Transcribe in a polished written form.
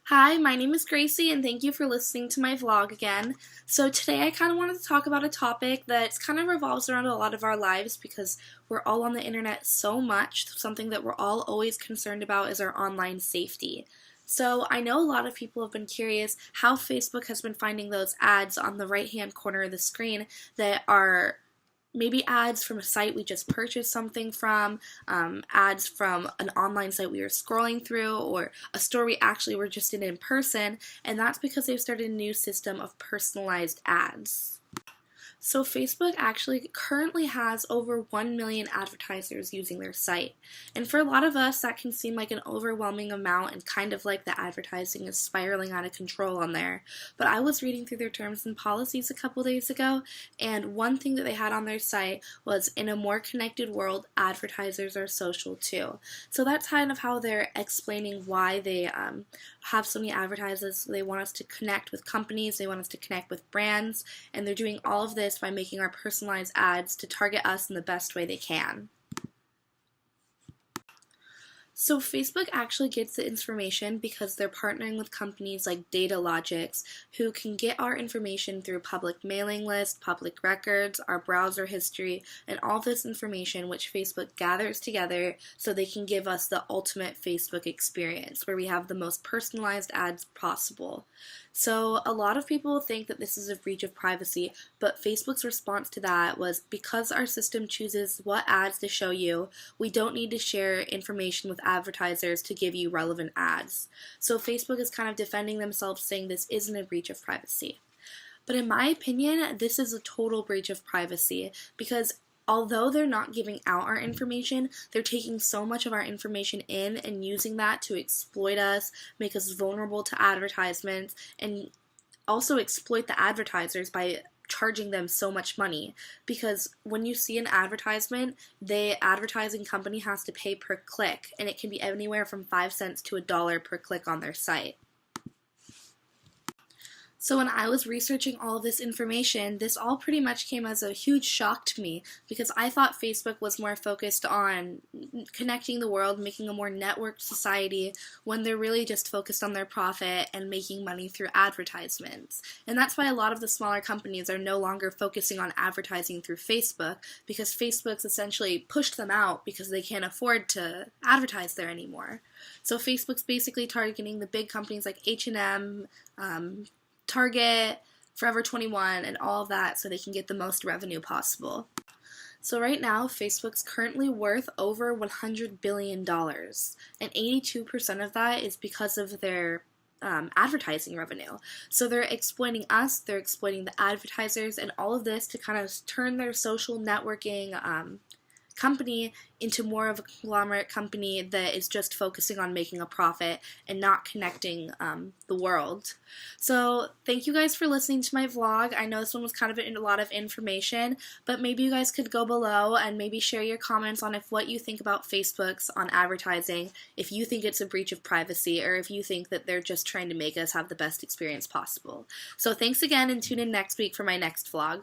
Hi, my name is Gracie and thank you for listening to my vlog again. So today I kind of wanted to talk about a topic that kind of revolves around a lot of our lives because we're all on the internet so much. Something that we're all always concerned about is our online safety. So I know a lot of people have been curious how Facebook has been finding those ads on the right-hand corner of the screen that are maybe ads from a site we just purchased something from, ads from an online site we were scrolling through, or a store we actually were just in person, and that's because they've started a new system of personalized ads. So Facebook actually currently has over 1 million advertisers using their site. And for a lot of us, that can seem like an overwhelming amount and kind of like the advertising is spiraling out of control on there. But I was reading through their terms and policies a couple days ago, and one thing that they had on their site was, in a more connected world, advertisers are social too. So that's kind of how they're explaining why they have so many advertisers. They want us to connect with companies, they want us to connect with brands, and they're doing all of this by making our personalized ads to target us in the best way they can. So Facebook actually gets the information because they're partnering with companies like Datalogix, who can get our information through public mailing lists, public records, our browser history, and all this information which Facebook gathers together so they can give us the ultimate Facebook experience where we have the most personalized ads possible. So a lot of people think that this is a breach of privacy, but Facebook's response to that was, because our system chooses what ads to show you, we don't need to share information with advertisers to give you relevant ads. So Facebook is kind of defending themselves, saying this isn't a breach of privacy. But in my opinion, this is a total breach of privacy because although they're not giving out our information, they're taking so much of our information in and using that to exploit us, make us vulnerable to advertisements, and also exploit the advertisers by charging them so much money. Because when you see an advertisement, the advertising company has to pay per click, and it can be anywhere from 5 cents to $1 per click on their site. So when I was researching all of this information, this all pretty much came as a huge shock to me because I thought Facebook was more focused on connecting the world, making a more networked society, when they're really just focused on their profit and making money through advertisements. And that's why a lot of the smaller companies are no longer focusing on advertising through Facebook, because Facebook's essentially pushed them out because they can't afford to advertise there anymore. So Facebook's basically targeting the big companies like H&M, Target, Forever 21, and all of that so they can get the most revenue possible. So right now, Facebook's currently worth over $100 billion, and 82% of that is because of their advertising revenue. So they're exploiting us, they're exploiting the advertisers, and all of this to kind of turn their social networking company into more of a conglomerate company that is just focusing on making a profit and not connecting the world. So thank you guys for listening to my vlog. I know this one was kind of a lot of information, but maybe you guys could go below and maybe share your comments on what you think about Facebook's on advertising, if you think it's a breach of privacy, or if you think that they're just trying to make us have the best experience possible. So thanks again, and tune in next week for my next vlog.